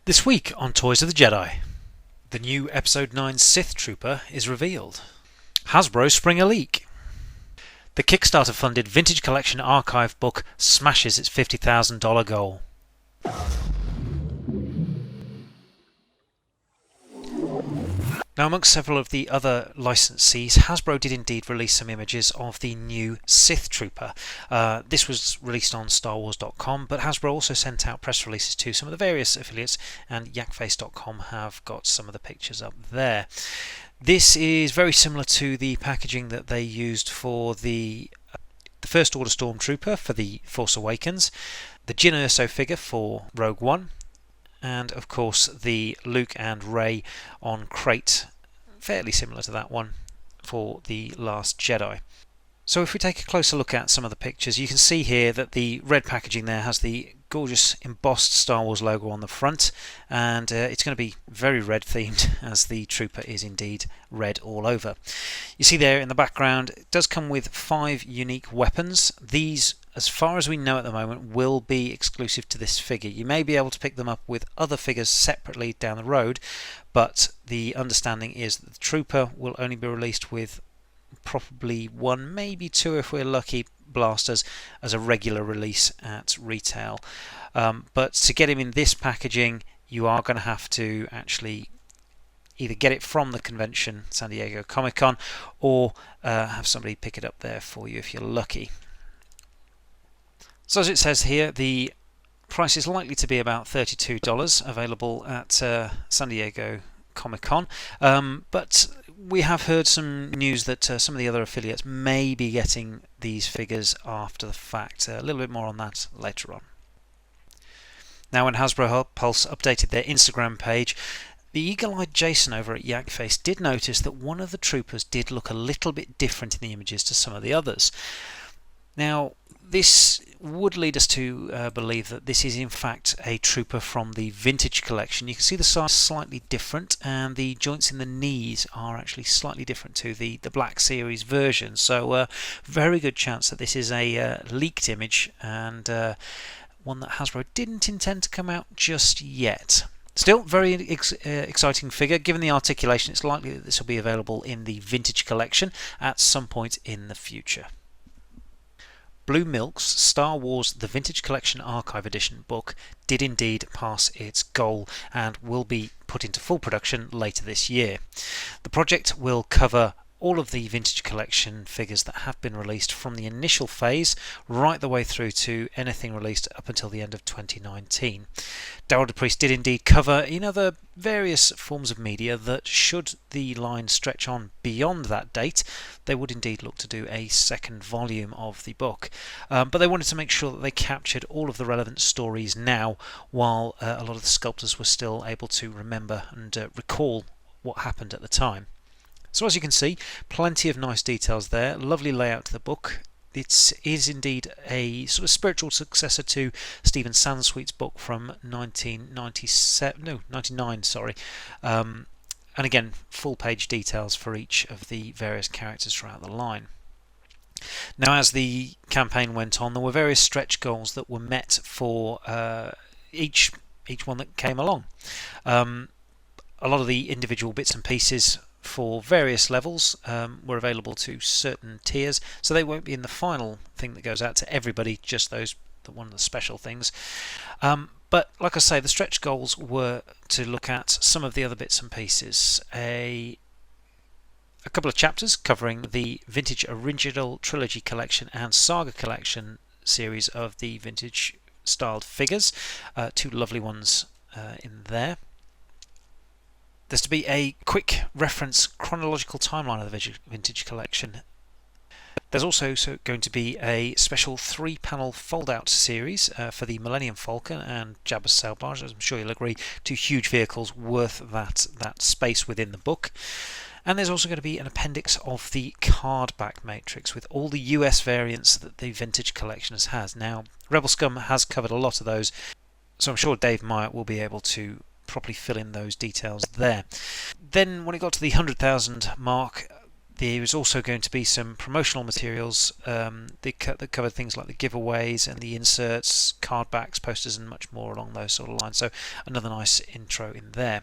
This week on Toys of the Jedi, the new Episode 9 Sith Trooper is revealed. Hasbro spring a leak. The Kickstarter-funded Vintage Collection Archive book smashes its $50,000 goal. Now, amongst several of the other licensees, Hasbro did indeed release some images of the new Sith Trooper. This was released on StarWars.com, but Hasbro also sent out press releases to some of the various affiliates, and yakface.com have got some of the pictures up there. This is very similar to the packaging that they used for the First Order Stormtrooper for the Force Awakens, the Jyn Erso figure for Rogue One, and of course the Luke and Rey on crate, fairly similar to that one for The Last Jedi. So if we take a closer look at some of the pictures, you can see here that the red packaging there has the gorgeous embossed Star Wars logo on the front, and it's going to be very red themed, as the Trooper is indeed red all over. You see there in the background, it does come with 5 unique weapons. These, as far as we know at the moment, will be exclusive to this figure. You may be able to pick them up with other figures separately down the road, but the understanding is that the Trooper will only be released with probably 1, maybe 2 if we're lucky, blasters as a regular release at retail. But to get him in this packaging, you are going to have to actually either get it from the convention, San Diego Comic-Con, or have somebody pick it up there for you if you're lucky. So as it says here, the price is likely to be about $32, available at San Diego Comic-Con, but we have heard some news that some of the other affiliates may be getting these figures after the fact. A little bit more on that later on. Now, when Hasbro Pulse updated their Instagram page, the eagle-eyed Jason over at Yakface did notice that one of the troopers did look a little bit different in the images to some of the others. Now, this would lead us to believe that this is in fact a trooper from the Vintage Collection. You can see the size slightly different, and the joints in the knees are actually slightly different to the Black Series version. So very good chance that this is a leaked image, and one that Hasbro didn't intend to come out just yet. Still, very exciting figure. Given the articulation, it's likely that this will be available in the Vintage Collection at some point in the future. Blue Milk's Star Wars The Vintage Collection Archive Edition book did indeed pass its goal and will be put into full production later this year. The project will cover all of the Vintage Collection figures that have been released from the initial phase right the way through to anything released up until the end of 2019. Darryl DePriest did indeed cover in other various forms of media that should the line stretch on beyond that date, they would indeed look to do a second volume of the book. But they wanted to make sure that they captured all of the relevant stories now, while a lot of the sculptors were still able to remember and recall what happened at the time. So as you can see, plenty of nice details there, lovely layout to the book. It is indeed a sort of spiritual successor to Stephen Sansweet's book from 1999, sorry. And again, full page details for each of the various characters throughout the line. Now, as the campaign went on, there were various stretch goals that were met for each one that came along. A lot of the individual bits and pieces for various levels were available to certain tiers, so they won't be in the final thing that goes out to everybody, just those that want the special things. But like I say, the stretch goals were to look at some of the other bits and pieces. A couple of chapters covering the Vintage Original Trilogy Collection and Saga Collection series of the vintage styled figures. 2 lovely ones in there. There's to be a quick reference chronological timeline of the Vintage Collection. There's also going to be a special 3-panel fold-out series for the Millennium Falcon and Jabba's Sail Barge. As I'm sure you'll agree, 2 huge vehicles worth that space within the book. And there's also going to be an appendix of the card back matrix with all the US variants that the Vintage Collection has. Now, Rebel Scum has covered a lot of those, so I'm sure Dave Myatt will be able to properly fill in those details there. Then when it got to the 100,000 mark, There was also going to be some promotional materials that covered things like the giveaways and the inserts, card backs, posters, and much more along those sort of lines. So another nice intro in there.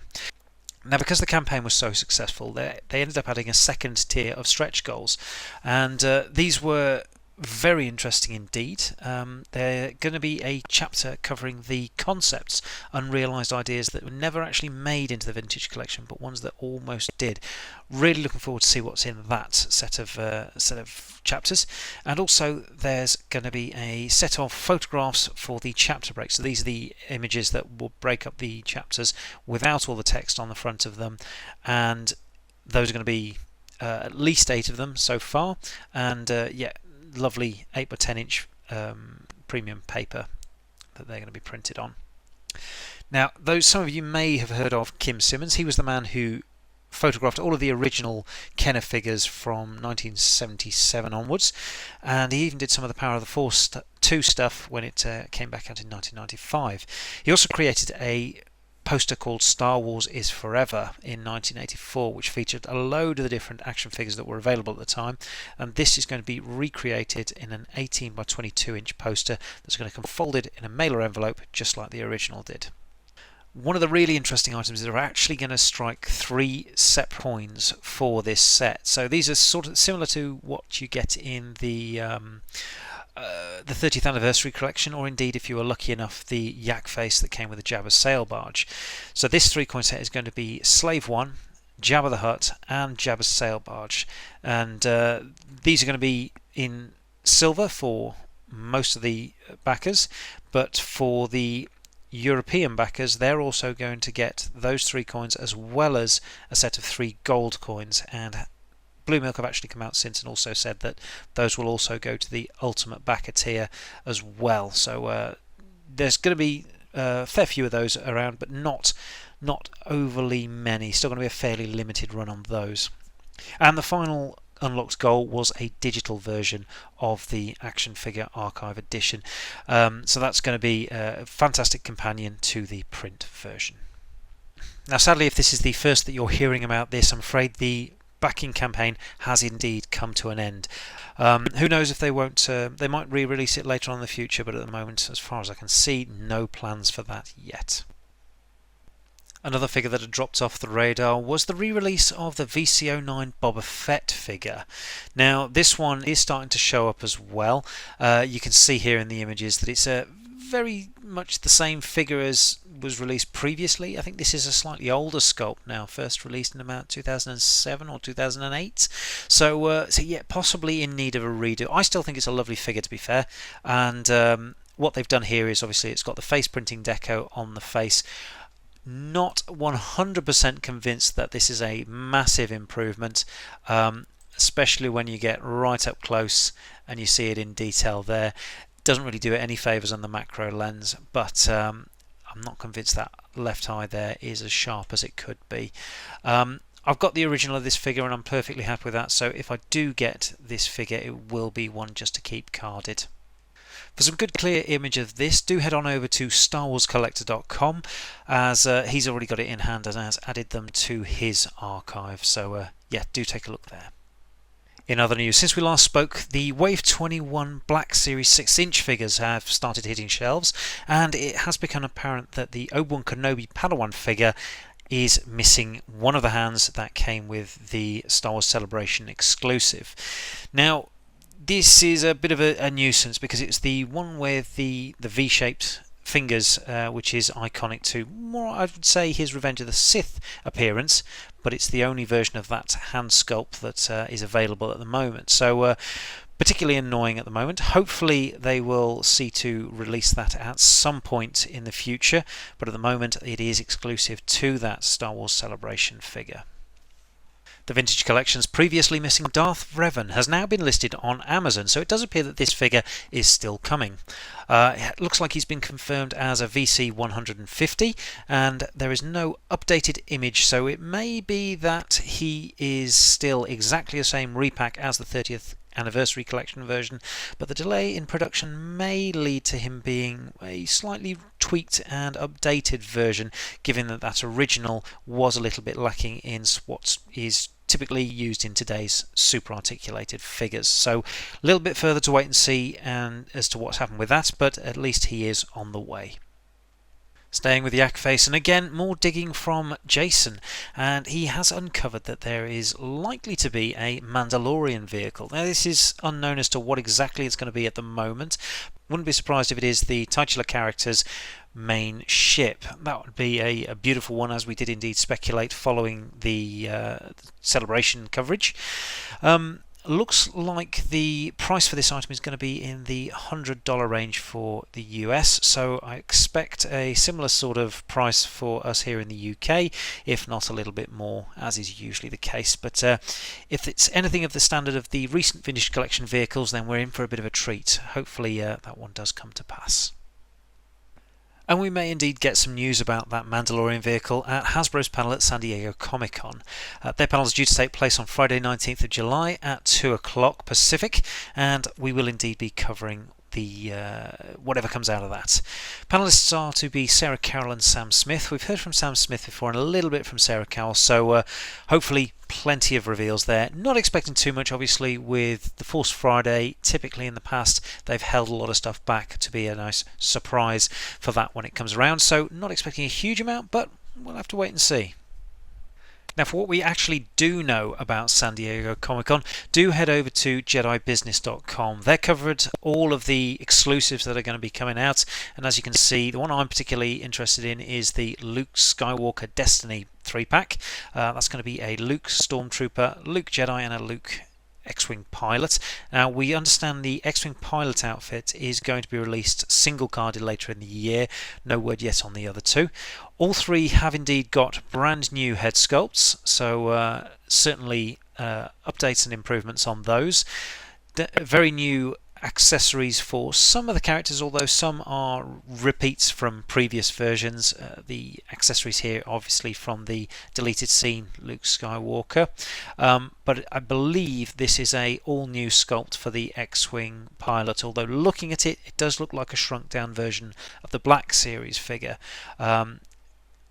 Now, because the campaign was so successful, they ended up adding a second tier of stretch goals, and these were very interesting indeed. They're going to be a chapter covering the concepts, unrealised ideas that were never actually made into the Vintage Collection, but ones that almost did. Really looking forward to see what's in that set of chapters. And also there's going to be a set of photographs for the chapter breaks. So these are the images that will break up the chapters without all the text on the front of them, and those are going to be at least 8 of them so far. And lovely 8 by 10 inch premium paper that they're going to be printed on. Now, some of you may have heard of Kim Simmons. He was the man who photographed all of the original Kenner figures from 1977 onwards, and he even did some of the Power of the Force 2 stuff when it came back out in 1995. He also created a poster called Star Wars is Forever in 1984, which featured a load of the different action figures that were available at the time, and this is going to be recreated in an 18 by 22 inch poster that's going to come folded in a mailer envelope just like the original did. One of the really interesting items is they're actually going to strike 3 separate coins for this set. So these are sort of similar to what you get in the 30th anniversary collection, or indeed, if you were lucky enough, the yak face that came with the Jabba's sail barge. So this 3-coin set is going to be Slave 1, Jabba the Hutt, and Jabba's sail barge, and these are going to be in silver for most of the backers, but for the European backers, they're also going to get those 3 coins as well as a set of 3 gold coins. And Blue Milk have actually come out since and also said that those will also go to the ultimate backer tier as well. So there's going to be a fair few of those around, but not overly many. Still going to be a fairly limited run on those. And the final Unlocked goal was a digital version of the Action Figure Archive edition. So that's going to be a fantastic companion to the print version. Now, sadly, if this is the first that you're hearing about this, I'm afraid the backing campaign has indeed come to an end. Who knows if they won't? They might re-release it later on in the future, but at the moment, as far as I can see, no plans for that yet. Another figure that had dropped off the radar was the re-release of the VC09 Boba Fett figure. Now, this one is starting to show up as well. You can see here in the images that it's very much the same figure as was released previously. I think this is a slightly older sculpt now, first released in about 2007 or 2008. So yeah, possibly in need of a redo. I still think it's a lovely figure, to be fair. And what they've done here is obviously it's got the face printing deco on the face. Not 100% convinced that this is a massive improvement, especially when you get right up close and you see it in detail there. Doesn't really do it any favours on the macro lens, but I'm not convinced that left eye there is as sharp as it could be. I've got the original of this figure and I'm perfectly happy with that, so if I do get this figure, it will be one just to keep carded. For some good clear image of this, do head on over to StarWarsCollector.com, as he's already got it in hand and has added them to his archive. So yeah, do take a look there. In other news, since we last spoke, the Wave 21 Black Series 6-inch figures have started hitting shelves, and it has become apparent that the Obi-Wan Kenobi Padawan figure is missing one of the hands that came with the Star Wars Celebration exclusive. Now, this is a bit of a nuisance because it's the one with the V-shaped fingers, which is iconic to more, I would say, his Revenge of the Sith appearance, but it's the only version of that hand sculpt that is available at the moment. So particularly annoying at the moment. Hopefully they will see to release that at some point in the future, but at the moment it is exclusive to that Star Wars Celebration figure. The Vintage Collection's previously missing Darth Revan has now been listed on Amazon, so it does appear that this figure is still coming. It looks like he's been confirmed as a VC 150, and there is no updated image, so it may be that he is still exactly the same repack as the 30th Anniversary Collection version, but the delay in production may lead to him being a slightly tweaked and updated version, given that that original was a little bit lacking in what is typically used in today's super articulated figures. So a little bit further to wait and see as to what's happened with that, but at least he is on the way. Staying with Yak Face, and again more digging from Jason, and he has uncovered that there is likely to be a Mandalorian vehicle. Now this is unknown as to what exactly it's going to be at the moment. Wouldn't be surprised if it is the titular character's main ship. That would be a beautiful one, as we did indeed speculate following the celebration coverage. Looks like the price for this item is going to be in the $100 range for the US, so I expect a similar sort of price for us here in the UK, if not a little bit more, as is usually the case. But if it's anything of the standard of the recent vintage collection vehicles, then we're in for a bit of a treat. Hopefully that one does come to pass. And we may indeed get some news about that Mandalorian vehicle at Hasbro's panel at San Diego Comic-Con. Their panel is due to take place on Friday 19th of July at 2 o'clock Pacific, and we will indeed be covering the whatever comes out of that. Panelists are to be Sarah Carroll and Sam Smith. We've heard from Sam Smith before and a little bit from Sarah Carroll, so hopefully plenty of reveals there. Not expecting too much, obviously, with the Force Friday. Typically in the past they've held a lot of stuff back to be a nice surprise for that when it comes around, so not expecting a huge amount, but we'll have to wait and see. Now, for what we actually do know about San Diego Comic-Con, do head over to JediBusiness.com. They've covered all of the exclusives that are going to be coming out, and as you can see, the one I'm particularly interested in is the Luke Skywalker Destiny 3-pack. That's going to be a Luke Stormtrooper, Luke Jedi, and a Luke X-Wing pilot. Now, we understand the X-Wing pilot outfit is going to be released single-carded later in the year. No word yet on the other two. All three have indeed got brand new head sculpts, so certainly updates and improvements on those. Very new accessories for some of the characters, although some are repeats from previous versions. The accessories here obviously from the deleted scene Luke Skywalker, but I believe this is a all new sculpt for the X-Wing pilot, although looking at it, it does look like a shrunk down version of the Black Series figure.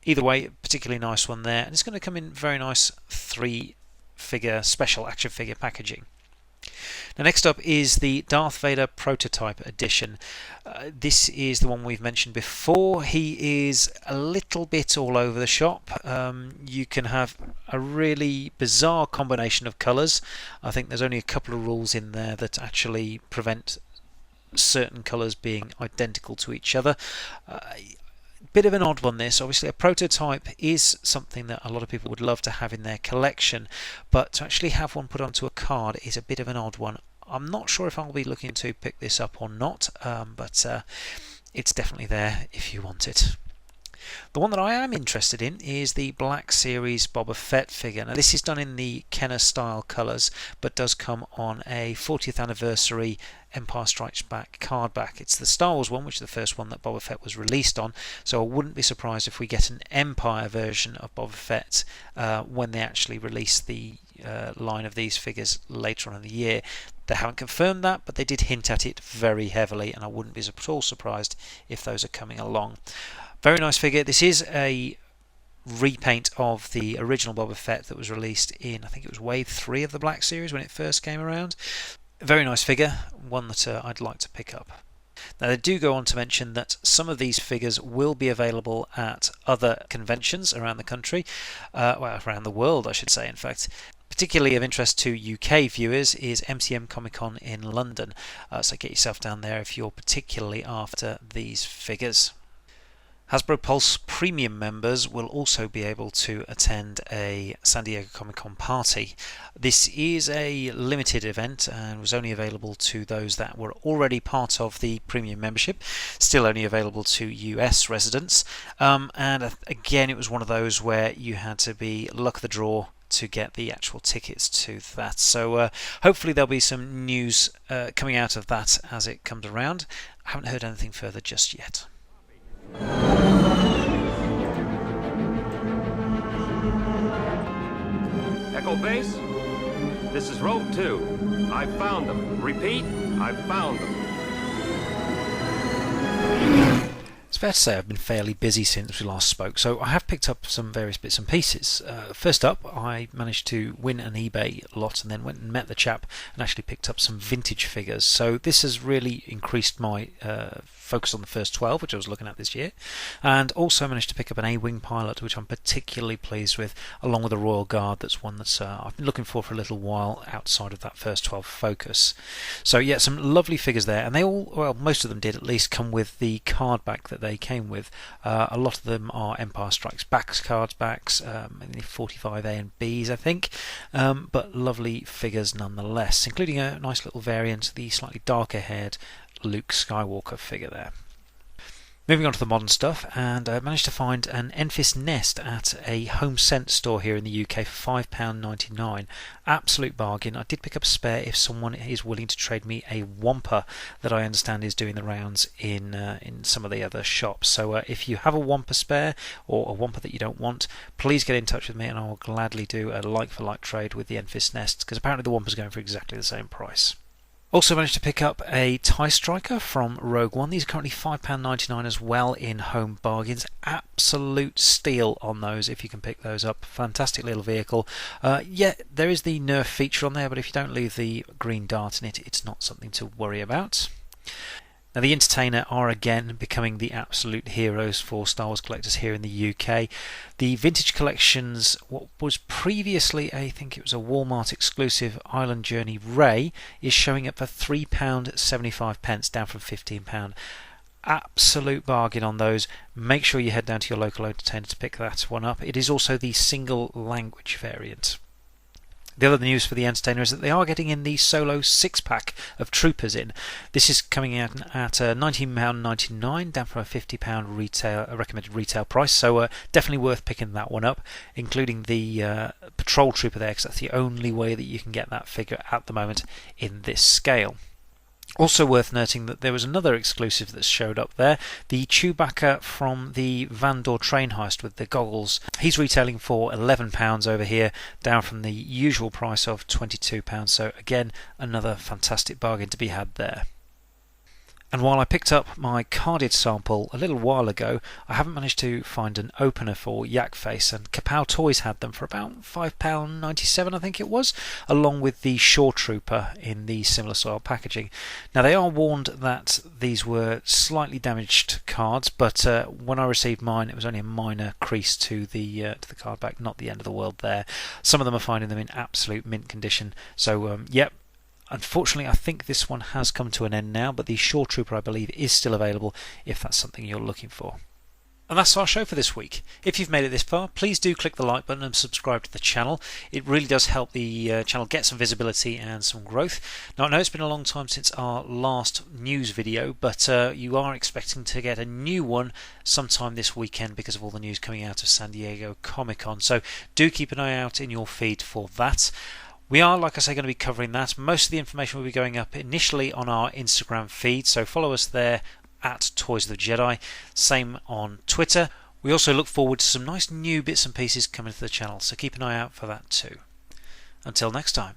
Either way, particularly nice one there, and it's going to come in very nice 3-figure special action figure packaging. Now, next up is the Darth Vader Prototype Edition. This is the one we've mentioned before. He is a little bit all over the shop. You can have a really bizarre combination of colours. I think there's only a couple of rules in there that actually prevent certain colours being identical to each other. Bit of an odd one this. Obviously a prototype is something that a lot of people would love to have in their collection, but to actually have one put onto a card is a bit of an odd one. I'm not sure if I'll be looking to pick this up or not, but it's definitely there if you want it. The one that I am interested in is the Black Series Boba Fett figure. Now, this is done in the Kenner style colours, but does come on a 40th anniversary Empire Strikes Back card back. It's the Star Wars one, which is the first one that Boba Fett was released on, so I wouldn't be surprised if we get an Empire version of Boba Fett when they actually release the line of these figures later on in the year. They haven't confirmed that, but they did hint at it very heavily, and I wouldn't be at all surprised if those are coming along. Very nice figure. This is a repaint of the original Boba Fett that was released in, I think it was Wave 3 of the Black Series when it first came around. Very nice figure, one that I'd like to pick up. Now, they do go on to mention that some of these figures will be available at other conventions around the country, well, around the world I should say, in fact. Particularly of interest to UK viewers is MCM Comic Con in London, so get yourself down there if you're particularly after these figures. Hasbro Pulse Premium members will also be able to attend a San Diego Comic-Con party. This is a limited event and was only available to those that were already part of the premium membership, still only available to US residents, and again it was one of those where you had to be luck of the draw to get the actual tickets to that. So hopefully there'll be some news coming out of that as it comes around. I haven't heard anything further just yet. Echo Base, this is Rogue 2. I found them. Repeat, I found them. As fair to say I've been fairly busy since we last spoke, so I have picked up some various bits and pieces. First up, I managed to win an eBay lot and then went and met the chap and actually picked up some vintage figures. So this has really increased my focus on the first 12, which I was looking at this year, and also managed to pick up an A-Wing pilot, which I'm particularly pleased with, along with a Royal Guard. That's one that's I've been looking for a little while outside of that first 12 focus. So yeah, some lovely figures there, and they all, well, most of them did at least, come with the card back that they came with. A lot of them are Empire Strikes Back cards backs, mainly 45A and Bs, I think, but lovely figures nonetheless, including a nice little variant, the slightly darker haired Luke Skywalker figure there. Moving on to the modern stuff, and I managed to find an Enfys Nest at a Home Sense store here in the UK for £5.99. Absolute bargain. I did pick up a spare if someone is willing to trade me a Wampa that I understand is doing the rounds in some of the other shops. So if you have a Wampa spare or a Wampa that you don't want, please get in touch with me and I will gladly do a like-for-like trade with the Enfys Nest, because apparently the Wampa's going for exactly the same price. Also managed to pick up a TIE Striker from Rogue One. These are currently £5.99 as well in home bargains. Absolute steal on those if you can pick those up. Fantastic little vehicle. Yeah, there is the Nerf feature on there, but if you don't leave the green dart in it, it's not something to worry about. Now, the Entertainer are again becoming the absolute heroes for Star Wars collectors here in the UK. The Vintage Collections, what was previously, I think it was a Walmart exclusive Island Journey Ray, is showing up for £3.75, down from £15. Absolute bargain on those. Make sure you head down to your local Entertainer to pick that one up. It is also the single language variant. The other news for the Entertainer is that they are getting in the solo 6-pack of Troopers in. This is coming out at £19.99, down from a £50 recommended retail price, so definitely worth picking that one up, including the Patrol Trooper there, because that's the only way that you can get that figure at the moment in this scale. Also worth noting that there was another exclusive that showed up there, the Chewbacca from the Vandor train heist with the goggles. He's retailing for £11 over here, down from the usual price of £22, so again another fantastic bargain to be had there. And while I picked up my carded sample a little while ago, I haven't managed to find an opener for Yak Face, and Kapow Toys had them for about £5.97, I think it was, along with the Shore Trooper in the similar style packaging. Now, they are warned that these were slightly damaged cards, but when I received mine, it was only a minor crease to the card back, not the end of the world there. Some of them are finding them in absolute mint condition, so yep. Unfortunately, I think this one has come to an end now, but the Shore Trooper, I believe, is still available if that's something you're looking for. And that's our show for this week. If you've made it this far, please do click the like button and subscribe to the channel. It really does help the channel get some visibility and some growth. Now, I know it's been a long time since our last news video, but you are expecting to get a new one sometime this weekend because of all the news coming out of San Diego Comic-Con. So do keep an eye out in your feed for that. We are, like I say, going to be covering that. Most of the information will be going up initially on our Instagram feed, so follow us there at Toys of the Jedi. Same on Twitter. We also look forward to some nice new bits and pieces coming to the channel, so keep an eye out for that too. Until next time.